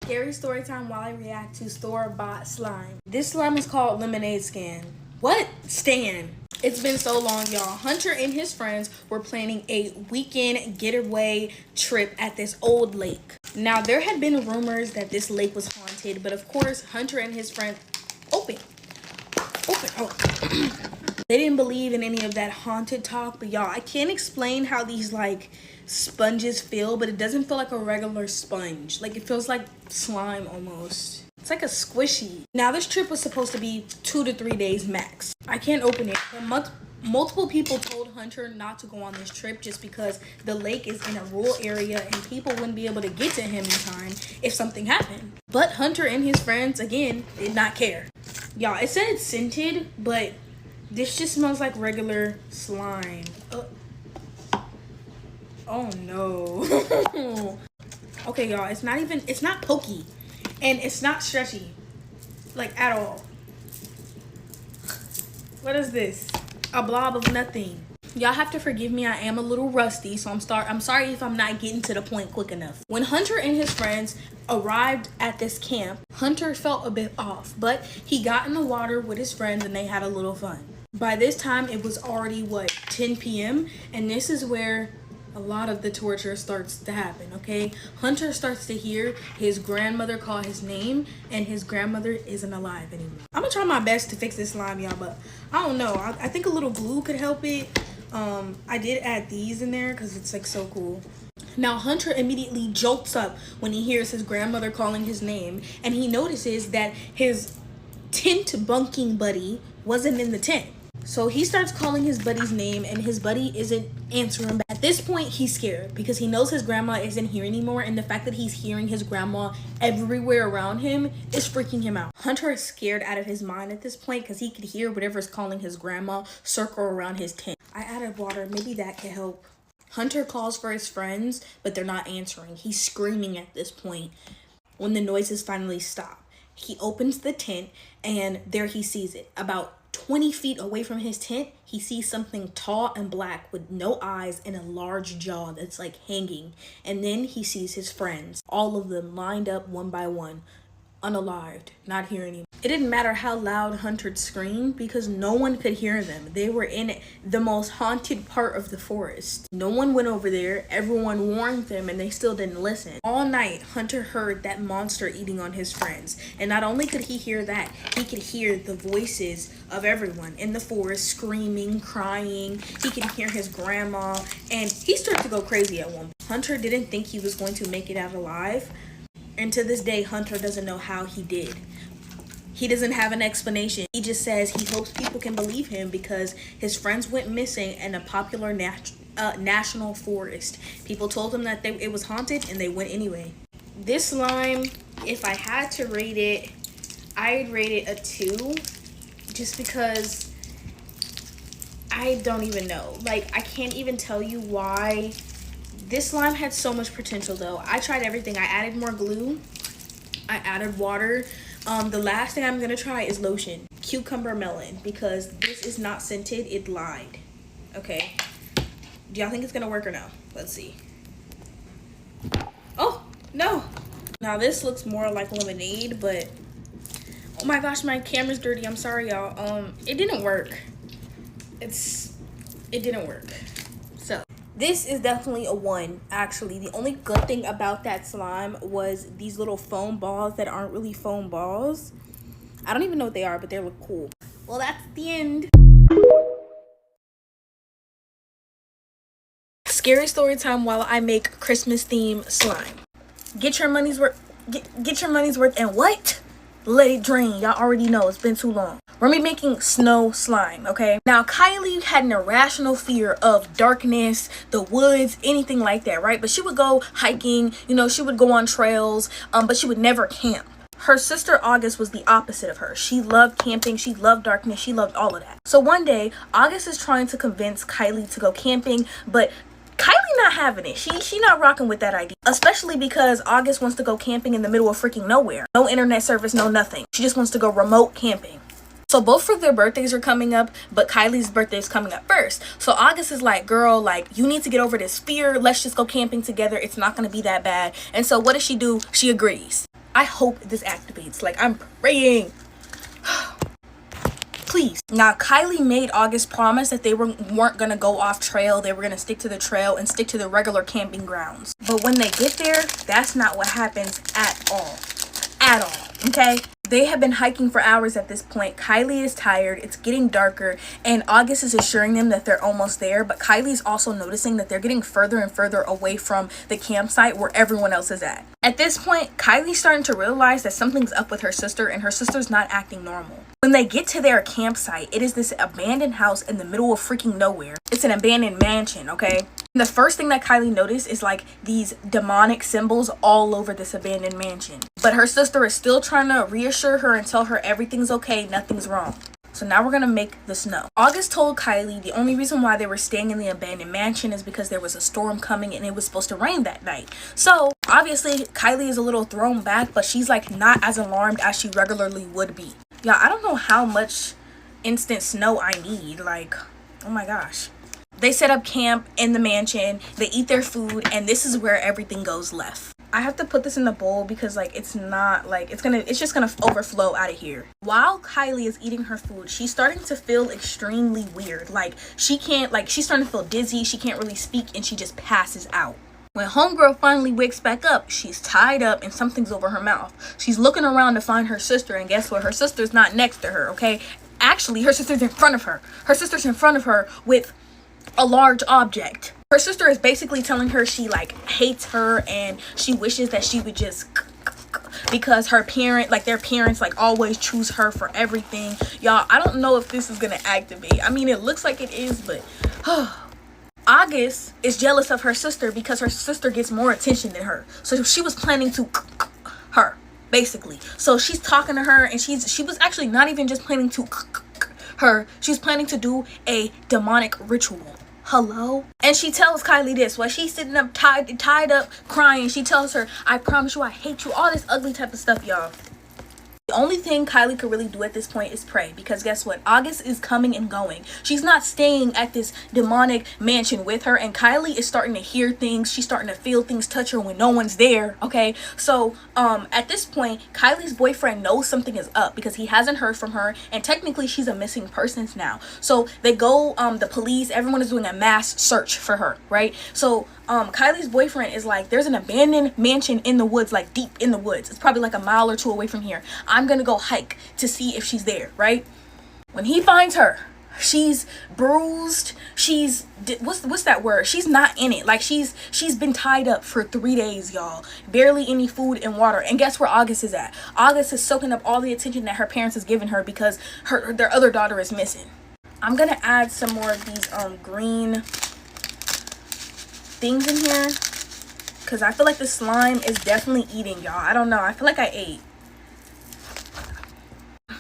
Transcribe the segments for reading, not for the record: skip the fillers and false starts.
Scary story time while I react to store-bought slime. This slime is called Lemonade Scan. What? Stan. It's been so long, y'all. Hunter and his friends were planning a weekend getaway trip at this old lake. Now, there had been rumors that this lake was haunted, but of course, Hunter and his friends... Open. Oh. They didn't believe in any of that haunted talk, but y'all, I can't explain how these like sponges feel, but it doesn't feel like a regular sponge. Like, it feels like slime almost. It's like a squishy. Now, this trip was supposed to be 2 to 3 days max. I can't open it, but multiple people told Hunter not to go on this trip just because the lake is in a rural area and people wouldn't be able to get to him in time if something happened. But Hunter and his friends, again, did not care. Y'all, it said it's scented, but this just smells like regular slime. Oh no. Okay, y'all, it's not pokey. And it's not stretchy. Like, at all. What is this? A blob of nothing. Y'all have to forgive me, I am a little rusty, so I'm sorry if I'm not getting to the point quick enough. When Hunter and his friends arrived at this camp, Hunter felt a bit off, but he got in the water with his friends and they had a little fun. By this time, it was already, 10 p.m. And this is where a lot of the torture starts to happen, okay? Hunter starts to hear his grandmother call his name, and his grandmother isn't alive anymore. I'm gonna try my best to fix this slime, y'all, but I don't know. I think a little glue could help it. I did add these in there because it's like so cool. Now, Hunter immediately jolts up when he hears his grandmother calling his name, and he notices that his tent bunking buddy wasn't in the tent. So he starts calling his buddy's name and his buddy isn't answering back. At this point, he's scared because he knows his grandma isn't here anymore, and the fact that he's hearing his grandma everywhere around him is freaking him out. Hunter is scared out of his mind at this point because he could hear whatever's calling his grandma circle around his tent. I added water, maybe that could help. Hunter calls for his friends, but they're not answering. He's screaming at this point when the noises finally stop. He opens the tent and there he sees it. About 20 feet away from his tent, he sees something tall and black with no eyes and a large jaw that's like hanging. And then he sees his friends, all of them lined up one by one, unalived, not here anymore. It didn't matter how loud Hunter screamed because no one could hear them. They were in the most haunted part of the forest. No one went over there. Everyone warned them and they still didn't listen. All night, Hunter heard that monster eating on his friends. And not only could he hear that, he could hear the voices of everyone in the forest screaming, crying. He could hear his grandma, and he started to go crazy at one point. Hunter didn't think he was going to make it out alive. And to this day, Hunter doesn't know how he did. He doesn't have an explanation. He just says he hopes people can believe him because his friends went missing in a popular national forest. People told him that it was haunted and they went anyway. This slime, if I had to rate it, I'd rate it a 2 just because I don't even know. Like, I can't even tell you why. This slime had so much potential though. I tried everything. I added more glue. I added water. The last thing I'm gonna try is lotion. Cucumber melon, because this is not scented, it lied. Okay. Do y'all think it's gonna work or no? Let's see. Oh, no. Now this looks more like lemonade, but oh my gosh, my camera's dirty. I'm sorry, y'all. It didn't work. It didn't work. So this is definitely a 1, actually. The only good thing about that slime was these little foam balls that aren't really foam balls. I don't even know what they are, but they look cool. Well, that's the end. Scary story time while I make Christmas theme slime. Get your money's worth. Get your money's worth and what? Let it drain. Y'all already know it's been too long. We're gonna be making snow slime, okay? Now, Kylie had an irrational fear of darkness, the woods, anything like that, right? But she would go hiking, you know, she would go on trails, but she would never camp. Her sister August was the opposite of her. She loved camping, she loved darkness, she loved all of that. So one day, August is trying to convince Kylie to go camping, but Kylie not having it. She not rocking with that idea. Especially because August wants to go camping in the middle of freaking nowhere. No internet service, no nothing. She just wants to go remote camping. So both of their birthdays are coming up, but Kylie's birthday is coming up first. So August is like, girl, like, you need to get over this fear. Let's just go camping together. It's not going to be that bad. And so what does she do? She agrees. I hope this activates. Like, I'm praying. Please. Now, Kylie made August promise that they weren't gonna go off trail. They were gonna stick to the trail and stick to the regular camping grounds. But when they get there, that's not what happens at all. At all. Okay? They have been hiking for hours at this point. Kylie is tired. It's getting darker. And August is assuring them that they're almost there. But Kylie's also noticing that they're getting further and further away from the campsite where everyone else is at. At this point, Kylie's starting to realize that something's up with her sister and her sister's not acting normal. When they get to their campsite, it is this abandoned house in the middle of freaking nowhere. It's an abandoned mansion, okay? The first thing that Kylie noticed is like these demonic symbols all over this abandoned mansion. But her sister is still trying to reassure her and tell her everything's okay, nothing's wrong. So now we're gonna make the snow. August told Kylie the only reason why they were staying in the abandoned mansion is because there was a storm coming and it was supposed to rain that night. So obviously Kylie is a little thrown back, but she's like not as alarmed as she regularly would be. Y'all, I don't know how much instant snow I need. Like, oh my gosh. They set up camp in the mansion, they eat their food, and this is where everything goes left. I have to put this in the bowl because like it's not like it's just gonna overflow out of here. While Kylie is eating her food, she's starting to feel extremely weird. Like she's starting to feel dizzy, she can't really speak, and she just passes out. When homegirl finally wakes back up, she's tied up and something's over her mouth. She's looking around to find her sister, and guess what? Her sister's not next to her, okay? Actually, her sister's in front of her. Her sister's in front of her with a large object. Her sister is basically telling her she like hates her and she wishes that she would just because their parents like always choose her for everything. Y'all, I don't know if this is gonna activate. I mean, it looks like it is, but August is jealous of her sister because her sister gets more attention than her. So she was planning to her, basically. So she's talking to her and she was actually not even just planning to her. She's planning to do a demonic ritual. Hello? And she tells Kylie this while she's sitting up tied up crying. She tells her, I promise you I hate you. All this ugly type of stuff, y'all. The only thing Kylie could really do at this point is pray, because guess what? August is coming and going. She's not staying at this demonic mansion with her, and Kylie is starting to hear things. She's starting to feel things touch her when no one's there, okay? So at this point, Kylie's boyfriend knows something is up because he hasn't heard from her, and technically she's a missing persons now. So they go, the police, everyone is doing a mass search for her, right? So Kylie's boyfriend is like, there's an abandoned mansion in the woods, like deep in the woods. It's probably like a mile or two away from here. I'm gonna go hike to see if she's there, right? When he finds her, she's bruised. She's what's that word? She's not in it. Like she's been tied up for 3 days, y'all. Barely any food and water. And guess where August is at? August is soaking up all the attention that her parents has given her because their other daughter is missing. I'm gonna add some more of these green things in here because I feel like the slime is definitely eating, y'all. I don't know. I feel like I ate.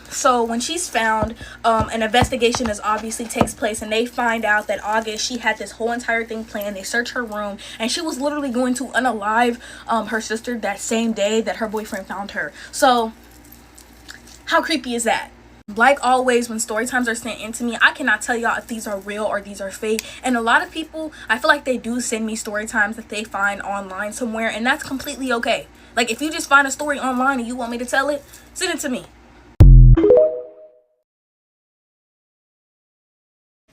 So when she's found, an investigation is obviously takes place, and they find out that August, she had this whole entire thing planned. They search her room, and she was literally going to unalive her sister that same day that her boyfriend found her. So how creepy is that? Like always, when story times are sent in to me, I cannot tell y'all if these are real or these are fake. And a lot of people, I feel like they do send me story times that they find online somewhere, and that's completely okay. Like if you just find a story online and you want me to tell it, send it to me.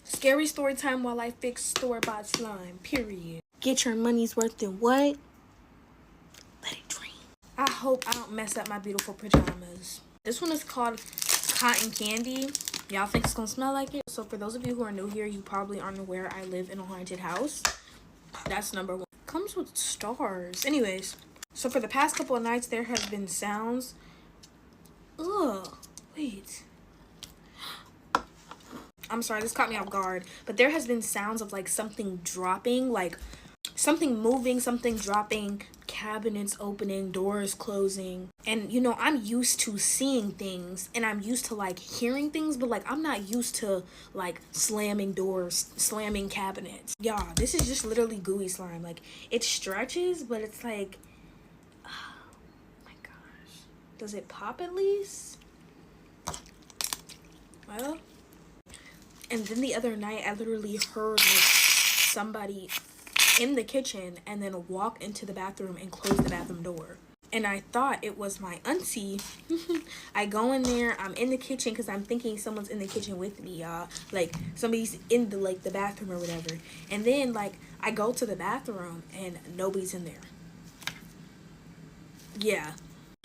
Scary story time while I fix store-bought slime, period. Get your money's worth in what? Let it dream. I hope I don't mess up my beautiful pajamas. This one is called Cotton Candy. Y'all think it's gonna smell like it? So for those of you who are new here, you probably aren't aware I live in a haunted house. That's number one. Comes with stars. Anyways, so for the past couple of nights, there have been sounds. Ugh, wait. I'm sorry, this caught me off guard. But there has been sounds of like something dropping, like something moving, something dropping, cabinets opening, doors closing. And you know, I'm used to seeing things and I'm used to like hearing things, but like I'm not used to like slamming doors, slamming cabinets. Y'all, this is just literally gooey slime. Like it stretches, but it's like, oh my gosh. Does it pop at least? Well, and then the other night, I literally heard like somebody in the kitchen and then walk into the bathroom and close the bathroom door. and I thought it was my auntie. I go in there, I'm in the kitchen because I'm thinking someone's in the kitchen with me, y'all. Like somebody's in the like the bathroom or whatever. And then like I go to the bathroom and nobody's in there. Yeah.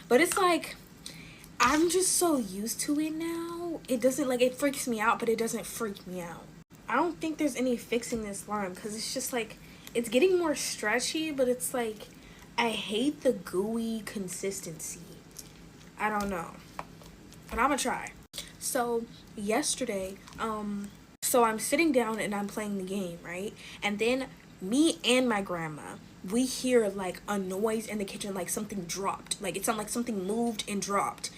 But it's like I'm just so used to it now. It doesn't like it freaks me out, but it doesn't freak me out. I don't think there's any fixing this slime because it's just like it's getting more stretchy, but it's like I hate the gooey consistency. I don't know, but I'm gonna try. So yesterday, so I'm sitting down and I'm playing the game, right? And then me and my grandma, we hear like a noise in the kitchen, like something dropped. Like it sounded like something moved and dropped.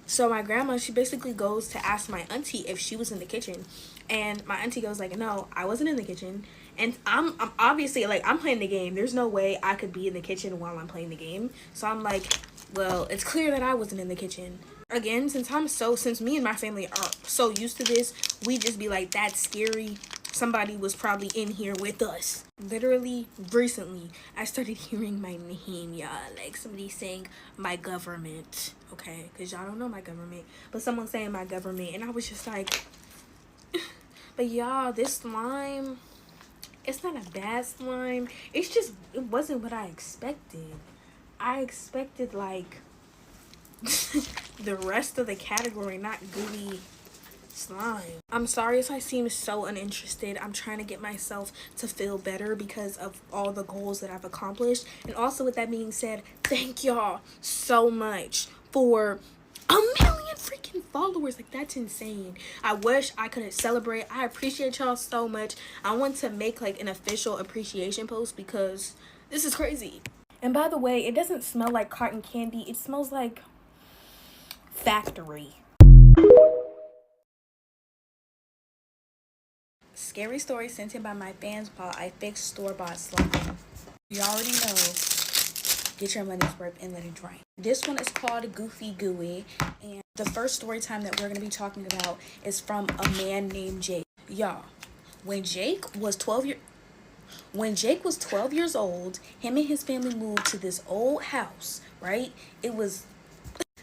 So my grandma, she basically goes to ask my auntie if she was in the kitchen, and my auntie goes like, "No, I wasn't in the kitchen." And I'm obviously like I'm playing the game. There's no way I could be in the kitchen while I'm playing the game. So I'm like, well, it's clear that I wasn't in the kitchen. Again, since me and my family are so used to this, we just be like, that's scary. Somebody was probably in here with us. Literally, recently, I started hearing my name, y'all. Like somebody saying my government, okay? Because y'all don't know my government. But someone saying my government. And I was just like, but y'all, this slime, it's not a bad slime. It's just, it wasn't what I expected. I expected, like, the rest of the category, not gooey slime. I'm sorry if I seem so uninterested. I'm trying to get myself to feel better because of all the goals that I've accomplished. And also with that being said, thank y'all so much for 1,000,000 freaking followers. Like that's insane. I wish I could celebrate. I appreciate y'all so much. I want to make like an official appreciation post because this is crazy. And by the way, it doesn't smell like cotton candy. It smells like factory. Scary story sent in by my fans while I fixed store-bought slime. You already know, get your money's worth and let it dry. This one is called Goofy Gooey, and the first story time that we're going to be talking about is from a man named Jake. Y'all, when Jake was 12 years old, him and his family moved to this old house, right? It was,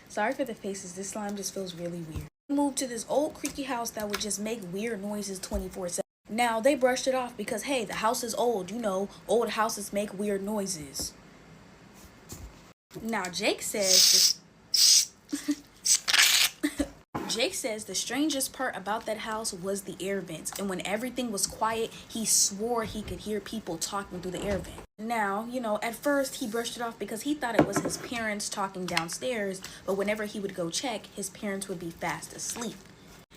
sorry for the faces, this slime just feels really weird. Moved to this old creaky house that would just make weird noises 24/7. Now they brushed it off because hey, the house is old, you know, old houses make weird noises. Now Jake says the strangest part about that house was the air vents, and when everything was quiet, he swore he could hear people talking through the air vent. Now, you know, at first he brushed it off because he thought it was his parents talking downstairs, but whenever he would go check, his parents would be fast asleep.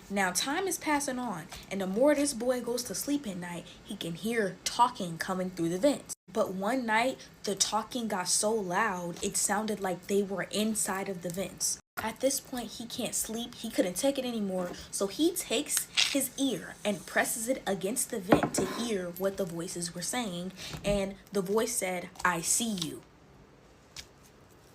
Now time is passing on, and the more this boy goes to sleep at night, he can hear talking coming through the vents. But one night, the talking got so loud, it sounded like they were inside of the vents. At this point, he can't sleep, he couldn't take it anymore, so he takes his ear and presses it against the vent to hear what the voices were saying, and the voice said, "I see you.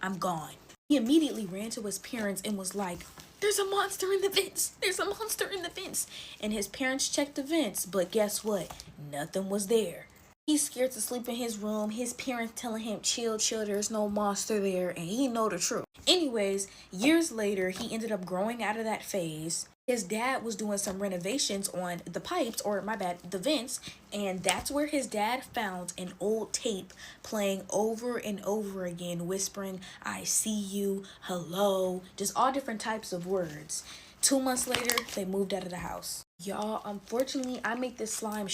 I'm gone." He immediately ran to his parents and was like, "There's a monster in the vents. There's a monster in the vents." And his parents checked the vents, but guess what? Nothing was there. He's scared to sleep in his room. His parents telling him, chill, there's no monster there, and he know the truth. Anyways, years later, he ended up growing out of that phase. His dad was doing some renovations on the pipes, or my bad, the vents, and that's where his dad found an old tape playing over and over again, whispering, "I see you," "hello," just all different types of words. 2 months later, they moved out of the house. Y'all, unfortunately, I make this slime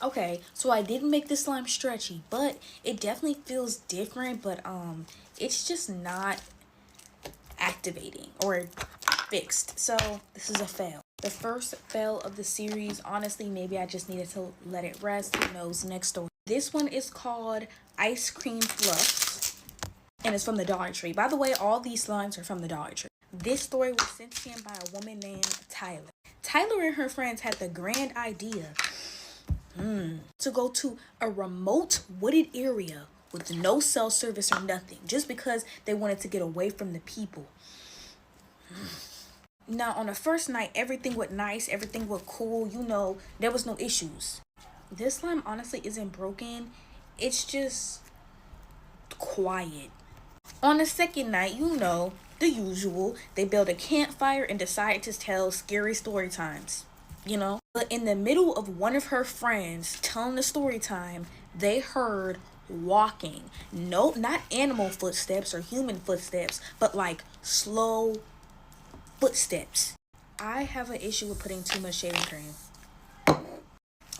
okay, so I didn't make this slime stretchy, but it definitely feels different, but it's just not activating or fixed, so this is a fail. The first fail of the series. Honestly, maybe I just needed to let it rest. Who knows? Next story. This one is called Ice Cream Fluffs, and it's from the Dollar Tree. By the way, all these slimes are from the Dollar Tree. This story was sent to him by a woman named Tyler. Tyler and her friends had the grand idea to go to a remote wooded area with no cell service or nothing, just because they wanted to get away from the people. Now, on the first night, everything went nice, everything went cool, you know, there was no issues. This slime honestly isn't broken, it's just quiet. On the second night, the usual, they built a campfire and decided to tell scary story times. But in the middle of one of her friends telling the story time, they heard walking. No, not animal footsteps or human footsteps, but like slow footsteps. I have an issue with putting too much shaving cream.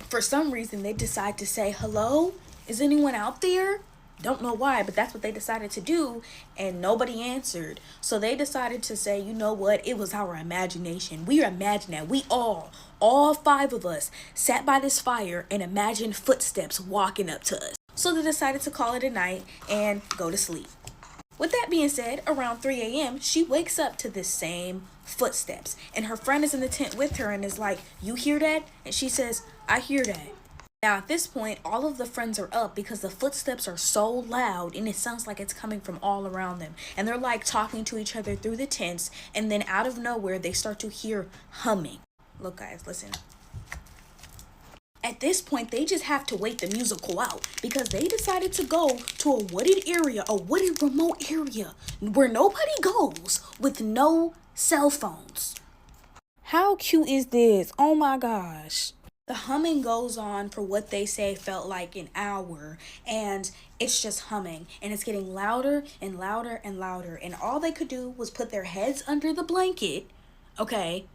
For some reason, they decide to say, "Hello? Is anyone out there?" Don't know why, but that's what they decided to do, and nobody answered. So they decided to say, you know what? It was our imagination. We imagined that. We all five of us, sat by this fire and imagined footsteps walking up to us. So they decided to call it a night and go to sleep. With that being said, around 3 a.m., she wakes up to the same footsteps. And her friend is in the tent with her and is like, "You hear that?" And she says, "I hear that." Now, at this point, all of the friends are up because the footsteps are so loud and it sounds like it's coming from all around them. And they're like talking to each other through the tents. And then out of nowhere, they start to hear humming. Look, guys, listen. At this point, they just have to wait the musical out because they decided to go to a wooded area, a wooded remote area where nobody goes with no cell phones. How cute is this? Oh my gosh. The humming goes on for what they say felt like an hour, and it's just humming, and it's getting louder and louder and louder, and all they could do was put their heads under the blanket, okay,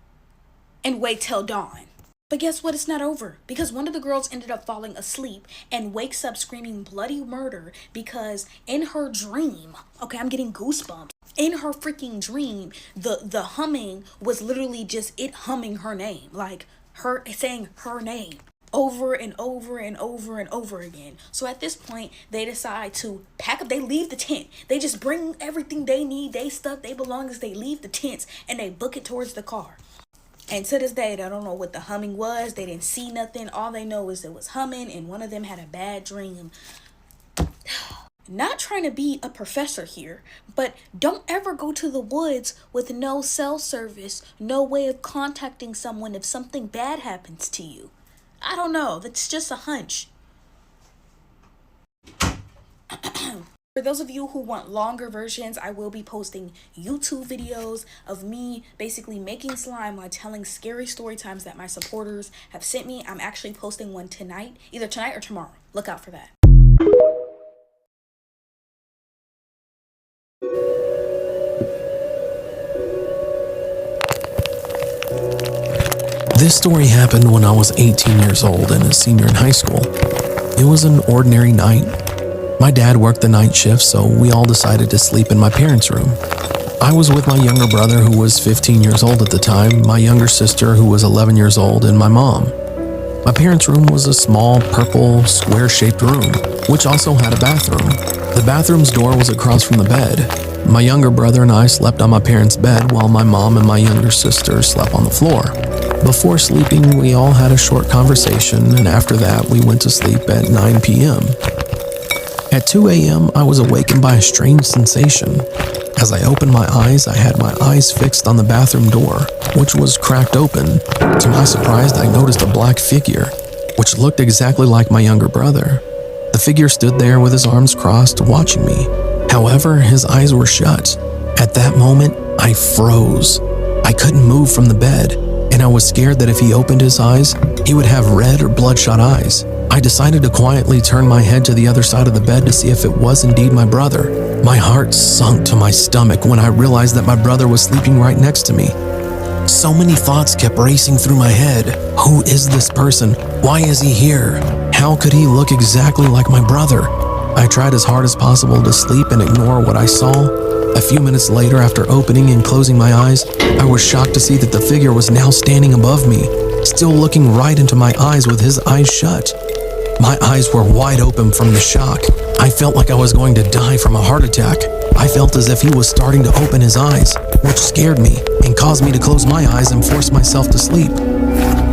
and wait till dawn. But guess what? It's not over, because one of the girls ended up falling asleep and wakes up screaming bloody murder because in her dream, okay, I'm getting goosebumps. In her freaking dream, the humming was literally just it humming her name, like her saying her name over and over and over and over again. So at this point, they decide to pack up. They leave the tent. They just bring everything they need, they stuff, they belongings. They leave the tents and they book it towards the car. And to this day, they don't know what the humming was. They didn't see nothing. All they know is it was humming, and one of them had a bad dream. Not trying to be a professor here, but don't ever go to the woods with no cell service, no way of contacting someone if something bad happens to you. I don't know. That's just a hunch. For those of you who want longer versions, I will be posting YouTube videos of me basically making slime while telling scary story times that my supporters have sent me. I'm actually posting one tonight, either tonight or tomorrow. Look out for that. This story happened when I was 18 years old and a senior in high school. It was an ordinary night. My dad worked the night shift, so we all decided to sleep in my parents' room. I was with my younger brother, who was 15 years old at the time, my younger sister, who was 11 years old, and my mom. My parents' room was a small, purple, square-shaped room, which also had a bathroom. The bathroom's door was across from the bed. My younger brother and I slept on my parents' bed while my mom and my younger sister slept on the floor. Before sleeping, we all had a short conversation, and after that, we went to sleep at 9 p.m. At 2 a.m., I was awakened by a strange sensation. As I opened my eyes, I had my eyes fixed on the bathroom door, which was cracked open. To my surprise, I noticed a black figure, which looked exactly like my younger brother. The figure stood there with his arms crossed, watching me. However, his eyes were shut. At that moment, I froze. I couldn't move from the bed, and I was scared that if he opened his eyes, he would have red or bloodshot eyes. I decided to quietly turn my head to the other side of the bed to see if it was indeed my brother. My heart sunk to my stomach when I realized that my brother was sleeping right next to me. So many thoughts kept racing through my head. Who is this person? Why is he here? How could he look exactly like my brother? I tried as hard as possible to sleep and ignore what I saw. A few minutes later, after opening and closing my eyes, I was shocked to see that the figure was now standing above me, still looking right into my eyes with his eyes shut. My eyes were wide open from the shock. I felt like I was going to die from a heart attack. I felt as if he was starting to open his eyes, which scared me and caused me to close my eyes and force myself to sleep.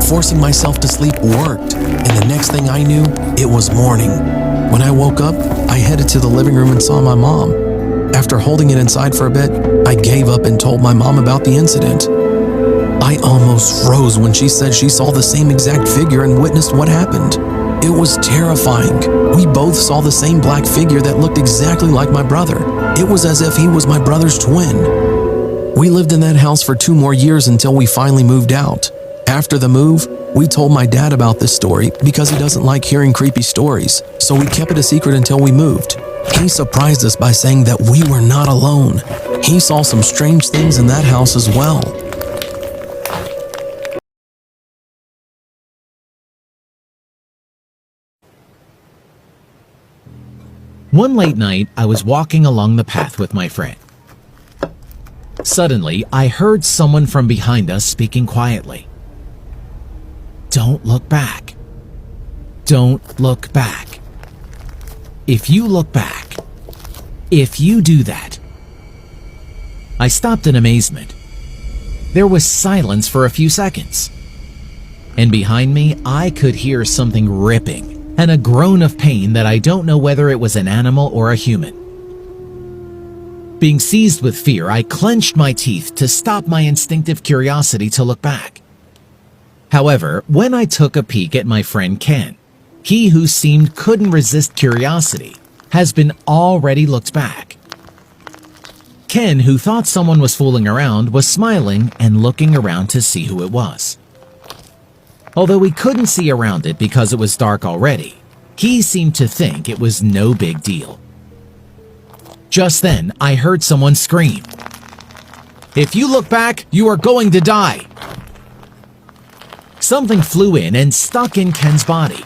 Forcing myself to sleep worked, and the next thing I knew, it was morning. When I woke up, I headed to the living room and saw my mom. After holding it inside for a bit, I gave up and told my mom about the incident. I almost froze when she said she saw the same exact figure and witnessed what happened. It was terrifying. We both saw the same black figure that looked exactly like my brother. It was as if he was my brother's twin. We lived in that house for 2 more years until we finally moved out. After the move, we told my dad about this story because he doesn't like hearing creepy stories, so we kept it a secret until we moved. He surprised us by saying that we were not alone. He saw some strange things in that house as well. One late night, I was walking along the path with my friend. Suddenly, I heard someone from behind us speaking quietly. Don't look back. Don't look back. If you look back, if you do that. I stopped in amazement. There was silence for a few seconds. And behind me, I could hear something ripping and a groan of pain that I don't know whether it was an animal or a human. Being seized with fear, I clenched my teeth to stop my instinctive curiosity to look back. However, when I took a peek at my friend Ken, he who seemed couldn't resist curiosity, has been already looked back. Ken, who thought someone was fooling around, was smiling and looking around to see who it was. Although we couldn't see around it because it was dark already, he seemed to think it was no big deal. Just then, I heard someone scream, "If you look back, you are going to die!" Something flew in and stuck in Ken's body,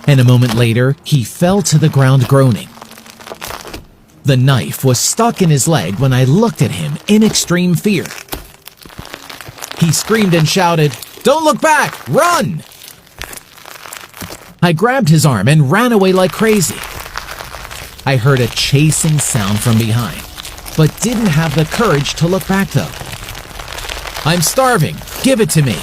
and a moment later, he fell to the ground groaning. The knife was stuck in his leg when I looked at him in extreme fear. He screamed and shouted, "Don't look back! Run!" I grabbed his arm and ran away like crazy. I heard a chasing sound from behind, but didn't have the courage to look back though. "I'm starving! Give it to me!"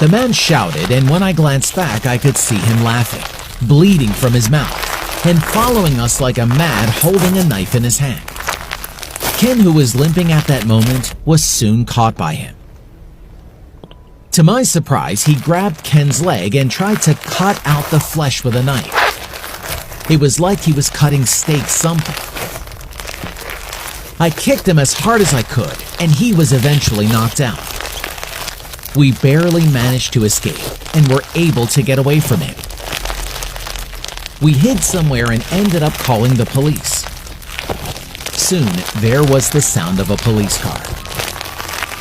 The man shouted, and when I glanced back, I could see him laughing, bleeding from his mouth, and following us like a mad, holding a knife in his hand. Ken, who was limping at that moment, was soon caught by him. To my surprise, he grabbed Ken's leg and tried to cut out the flesh with a knife. It was like he was cutting steak something. I kicked him as hard as I could, and he was eventually knocked out. We barely managed to escape and were able to get away from him. We hid somewhere and ended up calling the police. Soon, there was the sound of a police car.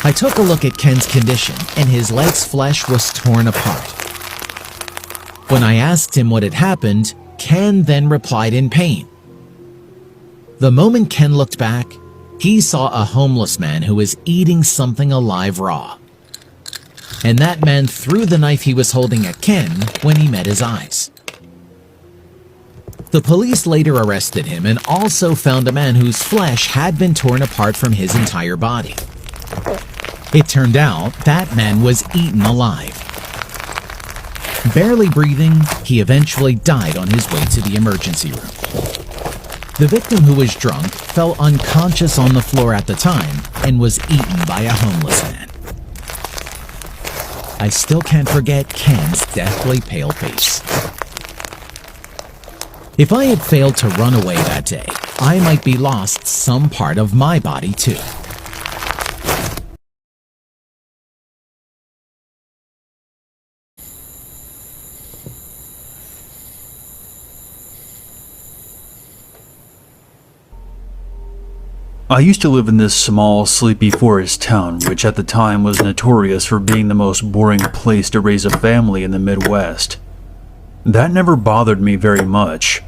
I took a look at Ken's condition, and his leg's flesh was torn apart. When I asked him what had happened, Ken then replied in pain. The moment Ken looked back, he saw a homeless man who was eating something alive raw. And that man threw the knife he was holding at Ken when he met his eyes. The police later arrested him and also found a man whose flesh had been torn apart from his entire body. It turned out that man was eaten alive. Barely breathing, he eventually died on his way to the emergency room. The victim, who was drunk, fell unconscious on the floor at the time and was eaten by a homeless man. I still can't forget Ken's deathly pale face. If I had failed to run away that day, I might be lost some part of my body too. I used to live in this small, sleepy forest town, which at the time was notorious for being the most boring place to raise a family in the Midwest. That never bothered me very much.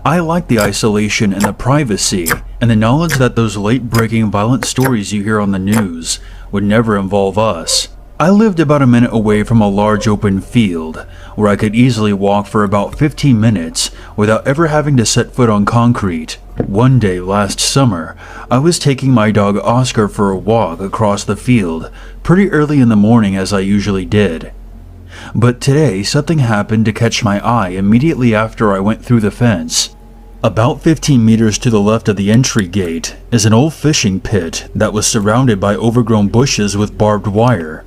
I liked the isolation and the privacy, and the knowledge that those late-breaking violent stories you hear on the news would never involve us. I lived about a minute away from a large open field, where I could easily walk for about 15 minutes without ever having to set foot on concrete. One day last summer, I was taking my dog Oscar for a walk across the field, pretty early in the morning as I usually did. But today, something happened to catch my eye immediately after I went through the fence. About 15 meters to the left of the entry gate is an old fishing pit that was surrounded by overgrown bushes with barbed wire.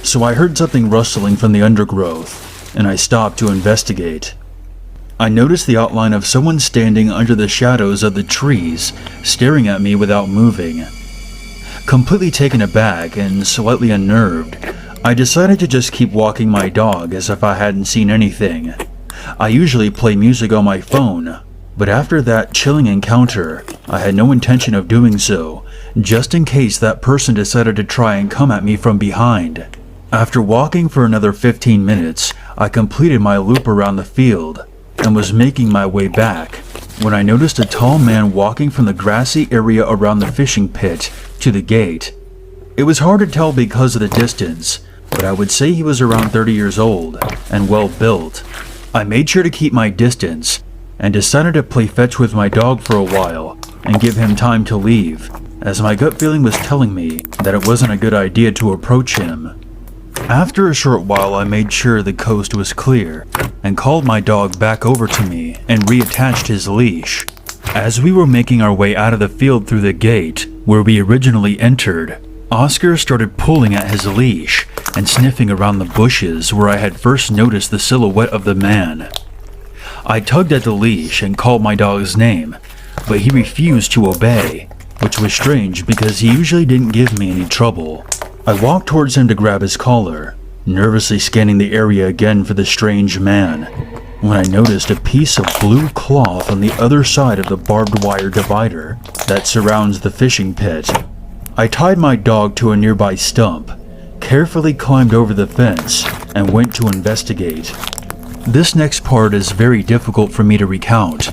So I heard something rustling from the undergrowth. and I stopped to investigate. I noticed the outline of someone standing under the shadows of the trees, staring at me without moving. Completely taken aback and slightly unnerved, I decided to just keep walking my dog as if I hadn't seen anything. I usually play music on my phone, but after that chilling encounter, I had no intention of doing so, just in case that person decided to try and come at me from behind. After walking for another 15 minutes, I completed my loop around the field and was making my way back when I noticed a tall man walking from the grassy area around the fishing pit to the gate. It was hard to tell because of the distance, but I would say he was around 30 years old and well built. I made sure to keep my distance and decided to play fetch with my dog for a while and give him time to leave, as my gut feeling was telling me that it wasn't a good idea to approach him. After a short while, I made sure the coast was clear and called my dog back over to me and reattached his leash. As we were making our way out of the field through the gate where we originally entered, Oscar started pulling at his leash and sniffing around the bushes where I had first noticed the silhouette of the man. I tugged at the leash and called my dog's name, but he refused to obey, which was strange because he usually didn't give me any trouble. I walked towards him to grab his collar, nervously scanning the area again for the strange man, when I noticed a piece of blue cloth on the other side of the barbed wire divider that surrounds the fishing pit. I tied my dog to a nearby stump, carefully climbed over the fence, and went to investigate. This next part is very difficult for me to recount,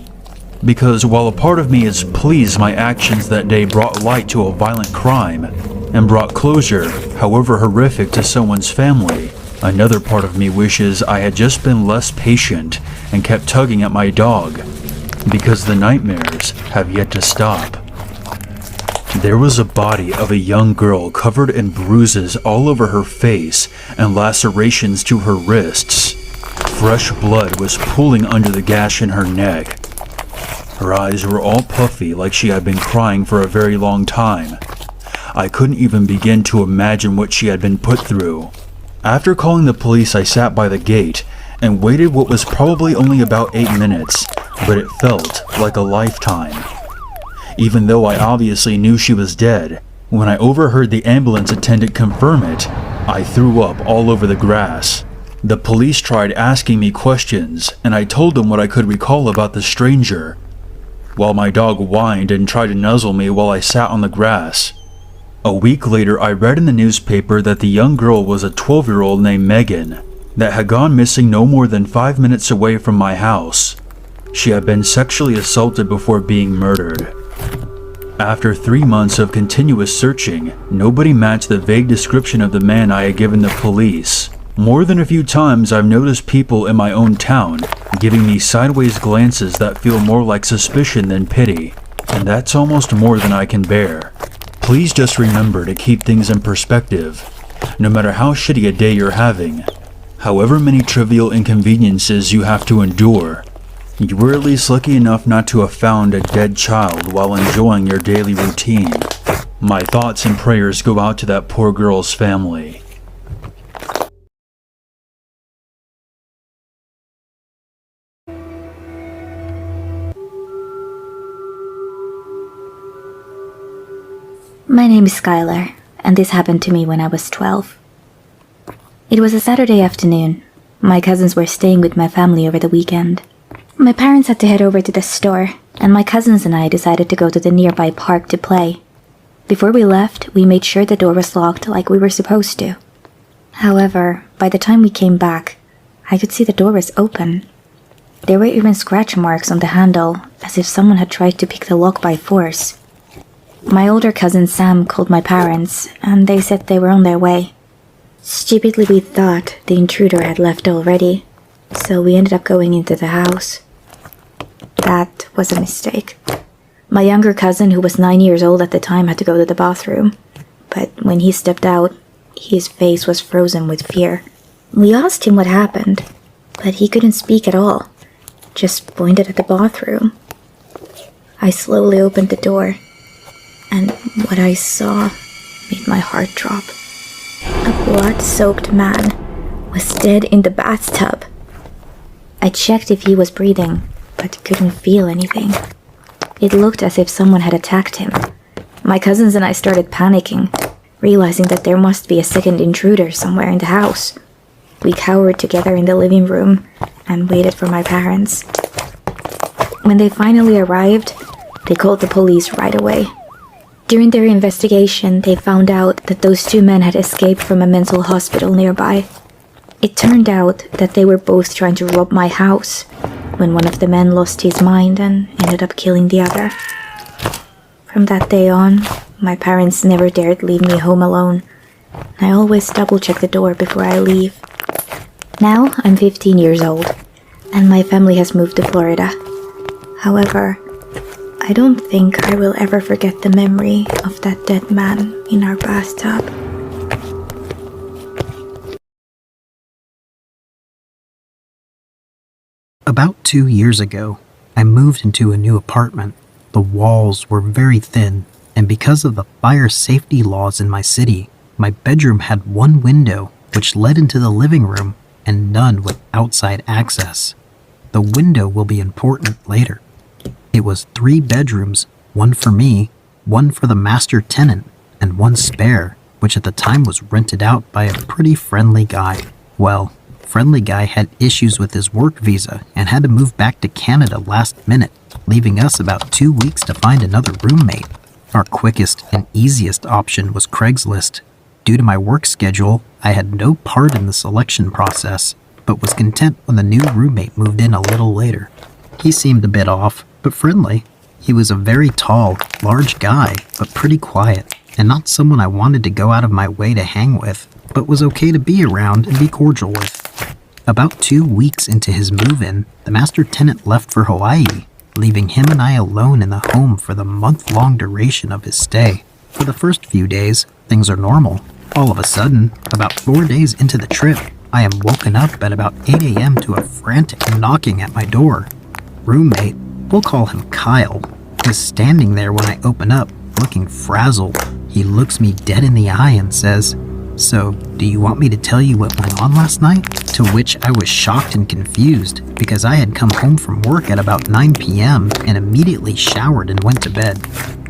because while a part of me is pleased my actions that day brought light to a violent crime and brought closure, however horrific, to someone's family, another part of me wishes I had just been less patient and kept tugging at my dog, because the nightmares have yet to stop. There was a body of a young girl covered in bruises all over her face and lacerations to her wrists. Fresh blood was pooling under the gash in her neck. Her eyes were all puffy, like she had been crying for a very long time. I couldn't even begin to imagine what she had been put through. After calling the police, I sat by the gate and waited what was probably only about 8 minutes, but it felt like a lifetime. Even though I obviously knew she was dead, when I overheard the ambulance attendant confirm it, I threw up all over the grass. The police tried asking me questions, and I told them what I could recall about the stranger, while my dog whined and tried to nuzzle me while I sat on the grass. A week later, I read in the newspaper that the young girl was a 12-year-old named Megan that had gone missing no more than 5 minutes away from my house. She had been sexually assaulted before being murdered. After 3 months of continuous searching, nobody matched the vague description of the man I had given the police. More than a few times, I've noticed people in my own town giving me sideways glances that feel more like suspicion than pity, and that's almost more than I can bear. Please just remember to keep things in perspective, no matter how shitty a day you're having. However many trivial inconveniences you have to endure, you were at least lucky enough not to have found a dead child while enjoying your daily routine. My thoughts and prayers go out to that poor girl's family. My name is Skylar, and this happened to me when I was 12. It was a Saturday afternoon. My cousins were staying with my family over the weekend. My parents had to head over to the store, and my cousins and I decided to go to the nearby park to play. Before we left, we made sure the door was locked like we were supposed to. However, by the time we came back, I could see the door was open. There were even scratch marks on the handle, as if someone had tried to pick the lock by force. My older cousin Sam called my parents, and they said they were on their way. Stupidly, we thought the intruder had left already, so we ended up going into the house. That was a mistake. My younger cousin, who was 9 years old at the time, had to go to the bathroom, but when he stepped out, his face was frozen with fear. We asked him what happened, but he couldn't speak at all, just pointed at the bathroom. I slowly opened the door, and what I saw made my heart drop. A blood-soaked man was dead in the bathtub. I checked if he was breathing, but couldn't feel anything. It looked as if someone had attacked him. My cousins and I started panicking, realizing that there must be a second intruder somewhere in the house. We cowered together in the living room and waited for my parents. When they finally arrived, they called the police right away. During their investigation, they found out that those two men had escaped from a mental hospital nearby. It turned out that they were both trying to rob my house when one of the men lost his mind and ended up killing the other. From that day on, my parents never dared leave me home alone. I always double-check the door before I leave. Now I'm 15 years old, and my family has moved to Florida. However, I don't think I will ever forget the memory of that dead man in our bathtub. About 2 years ago, I moved into a new apartment. The walls were very thin, and because of the fire safety laws in my city, my bedroom had one window which led into the living room and none with outside access. The window will be important later. It was 3 bedrooms, one for me, one for the master tenant, and one spare, which at the time was rented out by a pretty friendly guy. Well, friendly guy had issues with his work visa and had to move back to Canada last minute, leaving us about 2 weeks to find another roommate. Our quickest and easiest option was Craigslist. Due to my work schedule, I had no part in the selection process, but was content when the new roommate moved in a little later. He seemed a bit off, but friendly. He was a very tall, large guy, but pretty quiet, and not someone I wanted to go out of my way to hang with, but was okay to be around and be cordial with. About 2 weeks into his move-in, the master tenant left for Hawaii, leaving him and I alone in the home for the month-long duration of his stay. For the first few days, things are normal. All of a sudden, about 4 days into the trip, I am woken up at about 8 a.m. to a frantic knocking at my door. Roommate, we'll call him Kyle, is standing there when I open up, looking frazzled. He looks me dead in the eye and says, "So, do you want me to tell you what went on last night?" To which I was shocked and confused because I had come home from work at about 9 p.m. and immediately showered and went to bed.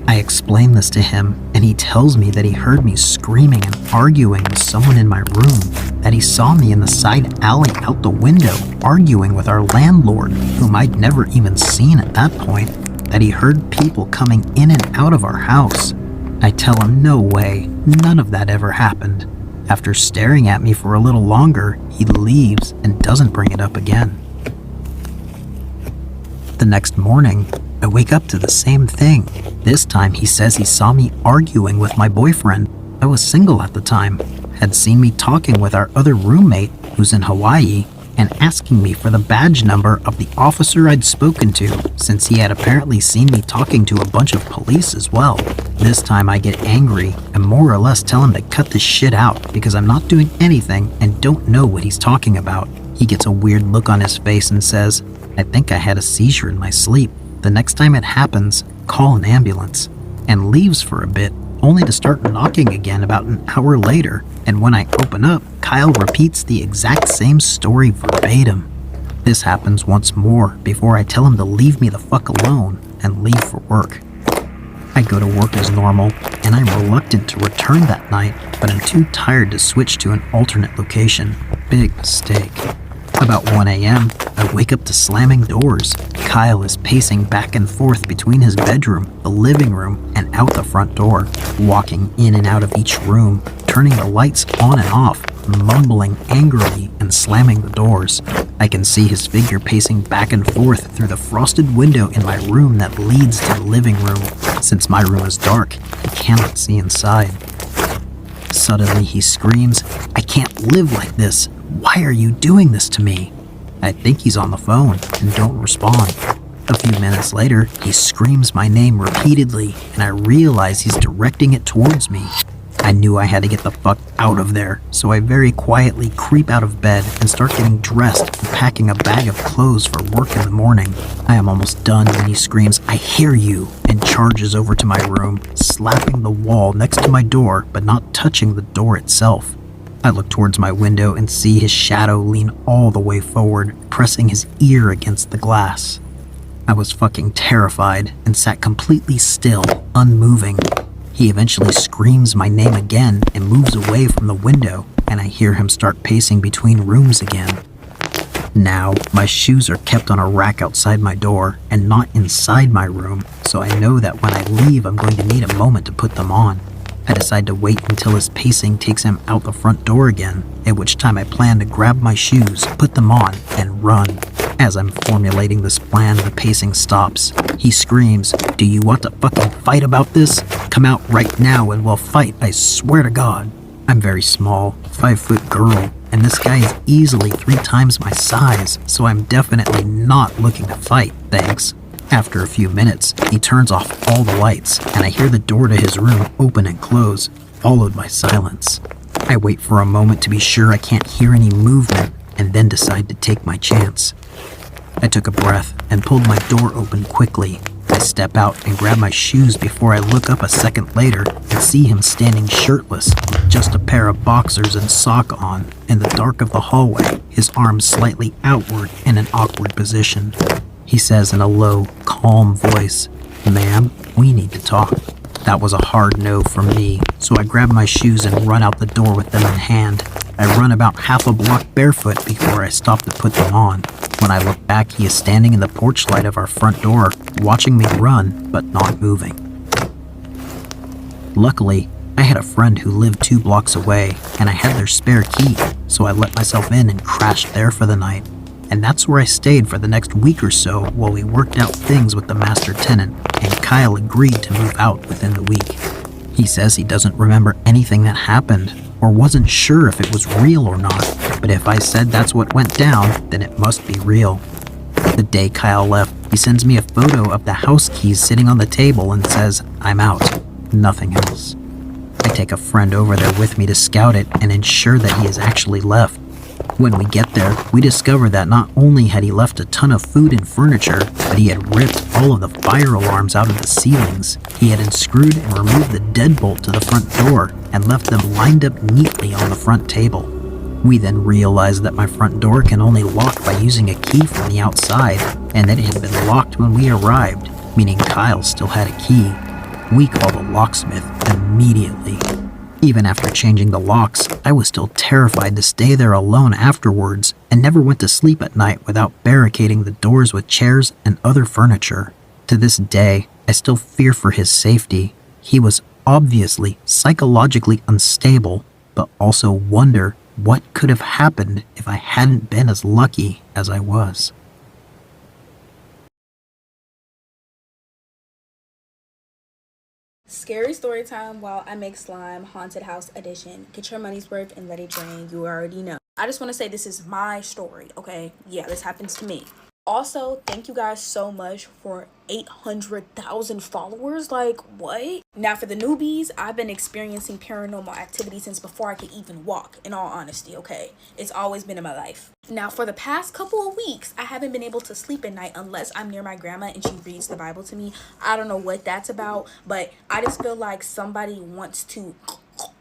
I explained this to him, and he tells me that he heard me screaming and arguing with someone in my room, that he saw me in the side alley out the window arguing with our landlord, whom I'd never even seen at that point, that he heard people coming in and out of our house. I tell him no way, none of that ever happened. After staring at me for a little longer, he leaves and doesn't bring it up again. The next morning, I wake up to the same thing. This time he says he saw me arguing with my boyfriend. I was single at the time, had seen me talking with our other roommate, who's in Hawaii, and asking me for the badge number of the officer I'd spoken to, since he had apparently seen me talking to a bunch of police as well. This time I get angry and more or less tell him to cut this shit out because I'm not doing anything and don't know what he's talking about. He gets a weird look on his face and says, "I think I had a seizure in my sleep. The next time it happens, call an ambulance," and leaves for a bit, only to start knocking again about an hour later, and when I open up, Kyle repeats the exact same story verbatim. This happens once more before I tell him to leave me the fuck alone and leave for work. I go to work as normal, and I'm reluctant to return that night, but I'm too tired to switch to an alternate location. Big mistake. About 1 a.m., I wake up to slamming doors. Kyle is pacing back and forth between his bedroom, the living room, and out the front door, walking in and out of each room, turning the lights on and off, mumbling angrily and slamming the doors. I can see his figure pacing back and forth through the frosted window in my room that leads to the living room. Since my room is dark, he cannot see inside. Suddenly he screams, "I can't live like this. Why are you doing this to me?" I think he's on the phone and don't respond. A few minutes later, he screams my name repeatedly, and I realize he's directing it towards me. I knew I had to get the fuck out of there, so I very quietly creep out of bed and start getting dressed and packing a bag of clothes for work in the morning. I am almost done when he screams, "I hear you," and charges over to my room, slapping the wall next to my door but not touching the door itself. I look towards my window and see his shadow lean all the way forward, pressing his ear against the glass. I was fucking terrified and sat completely still, unmoving. He eventually screams my name again and moves away from the window, and I hear him start pacing between rooms again. Now, my shoes are kept on a rack outside my door and not inside my room, so I know that when I leave I'm going to need a moment to put them on. I decide to wait until his pacing takes him out the front door again, at which time I plan to grab my shoes, put them on, and run. As I'm formulating this plan, the pacing stops. He screams, "Do you want to fucking fight about this? Come out right now and we'll fight, I swear to God." I'm very small, 5-foot girl, and this guy is easily 3 times my size, so I'm definitely not looking to fight, thanks. After a few minutes, he turns off all the lights, and I hear the door to his room open and close, followed by silence. I wait for a moment to be sure I can't hear any movement, and then decide to take my chance. I took a breath and pulled my door open quickly. I step out and grab my shoes before I look up a second later and see him standing shirtless with just a pair of boxers and sock on in the dark of the hallway, his arms slightly outward in an awkward position. He says in a low, calm voice, "Ma'am, we need to talk." That was a hard no from me, so I grab my shoes and run out the door with them in hand. I run about half a block barefoot before I stop to put them on. When I look back, he is standing in the porch light of our front door, watching me run, but not moving. Luckily, I had a friend who lived 2 blocks away, and I had their spare key, so I let myself in and crashed there for the night. And that's where I stayed for the next week or so while we worked out things with the master tenant, and Kyle agreed to move out within the week. He says he doesn't remember anything that happened, or wasn't sure if it was real or not, but if I said that's what went down, then it must be real. The day Kyle left, he sends me a photo of the house keys sitting on the table and says, "I'm out." Nothing else. I take a friend over there with me to scout it and ensure that he has actually left. When we get there, we discover that not only had he left a ton of food and furniture, but he had ripped all of the fire alarms out of the ceilings. He had unscrewed and removed the deadbolt to the front door and left them lined up neatly on the front table. We then realized that my front door can only lock by using a key from the outside, and that it had been locked when we arrived, meaning Kyle still had a key. We called the locksmith immediately. Even after changing the locks, I was still terrified to stay there alone afterwards and never went to sleep at night without barricading the doors with chairs and other furniture. To this day, I still fear for his safety. He was obviously psychologically unstable, but also wonder what could have happened if I hadn't been as lucky as I was. Scary story time while I make slime, haunted house edition. Get your money's worth and let it drain. You already know. I just want to say this is my story, okay? Yeah, this happens to me. Also, thank you guys so much for 800,000 followers. Like, what? Now, for the newbies, I've been experiencing paranormal activity since before I could even walk, in all honesty, okay? It's always been in my life. Now, for the past couple of weeks, I haven't been able to sleep at night unless I'm near my grandma and she reads the Bible to me. I don't know what that's about, but I just feel like somebody wants to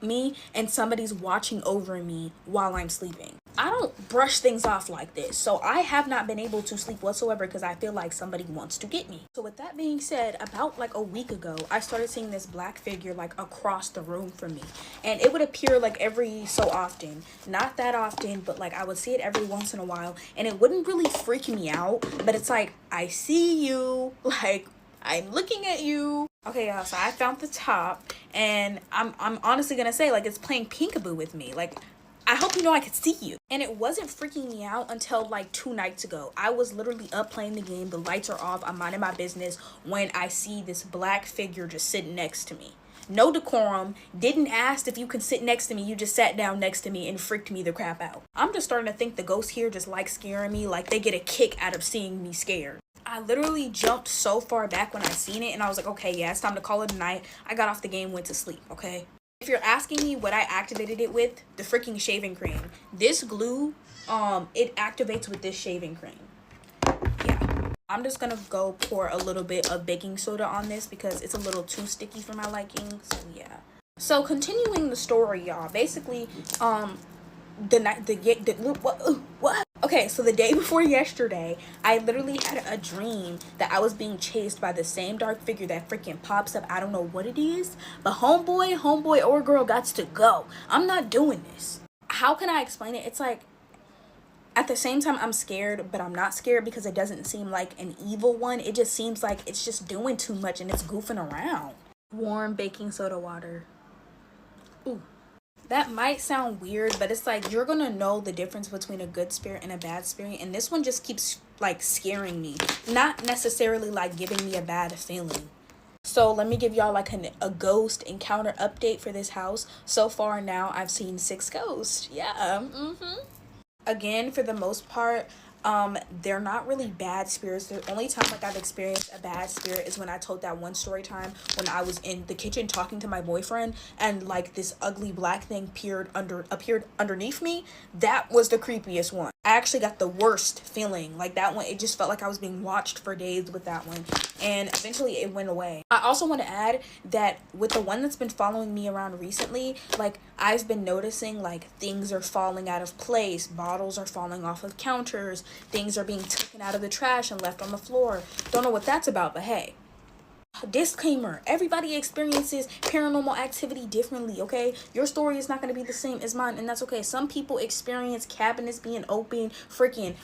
me and somebody's watching over me while I'm sleeping. I don't brush things off like this, so I have not been able to sleep whatsoever because I feel like somebody wants to get me. So with that being said, about like a week ago, I started seeing this black figure like across the room from me, and it would appear like every so often, not that often, but like I would see it every once in a while, and it wouldn't really freak me out, but it's like, I see you, like I'm looking at you. Okay, y'all, so I found the top, and I'm honestly gonna say, like, it's playing peekaboo with me. Like, I hope you know I could see you. And it wasn't freaking me out until like 2 nights ago. I was literally up playing the game, the lights are off, I'm minding my business, when I see this black figure just sitting next to me. No decorum, didn't ask if you can sit next to me, you just sat down next to me and freaked me the crap out. I'm just starting to think the ghosts here just like scaring me, like they get a kick out of seeing me scared. I literally jumped so far back when I seen it, and I was like, okay, yeah, it's time to call it a night. I got off the game, went to sleep, okay? If you're asking me what I activated it with, the freaking shaving cream. This glue, it activates with this shaving cream. Yeah. I'm just gonna go pour a little bit of baking soda on this because it's a little too sticky for my liking, so yeah. So continuing the story, y'all, basically, the night, what? Okay, so the day before yesterday, I literally had a dream that I was being chased by the same dark figure that freaking pops up. I don't know what it is, but homeboy or girl gots to go. I'm not doing this. How can I explain it? It's like, at the same time, I'm scared, but I'm not scared because it doesn't seem like an evil one. It just seems like it's just doing too much and it's goofing around. Warm baking soda water. Ooh. That might sound weird, but it's like you're gonna know the difference between a good spirit and a bad spirit. And this one just keeps like scaring me. Not necessarily like giving me a bad feeling. So let me give y'all like a ghost encounter update for this house. So far now, I've seen 6 ghosts. Yeah. Again, for the most part, they're not really bad spirits. The only time like I've experienced a bad spirit is when I told that one story time when I was in the kitchen talking to my boyfriend and like this ugly black thing appeared underneath me. That was the creepiest one. I actually got the worst feeling. Like that one, it just felt like I was being watched for days with that one. And eventually it went away. I also want to add that with the one that's been following me around recently, like I've been noticing like things are falling out of place, bottles are falling off of counters, things are being taken out of the trash and left on the floor. Don't know what that's about, but hey. Disclaimer, everybody experiences paranormal activity differently, okay? Your story is not going to be the same as mine, and that's okay. Some people experience cabinets being open, freaking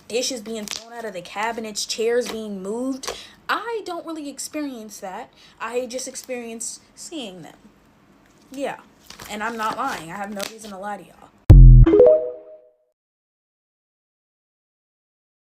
dishes being thrown out of the cabinets, chairs being moved. I don't really experience that. I just experience seeing them. Yeah, and I'm not lying. I have no reason to lie to y'all.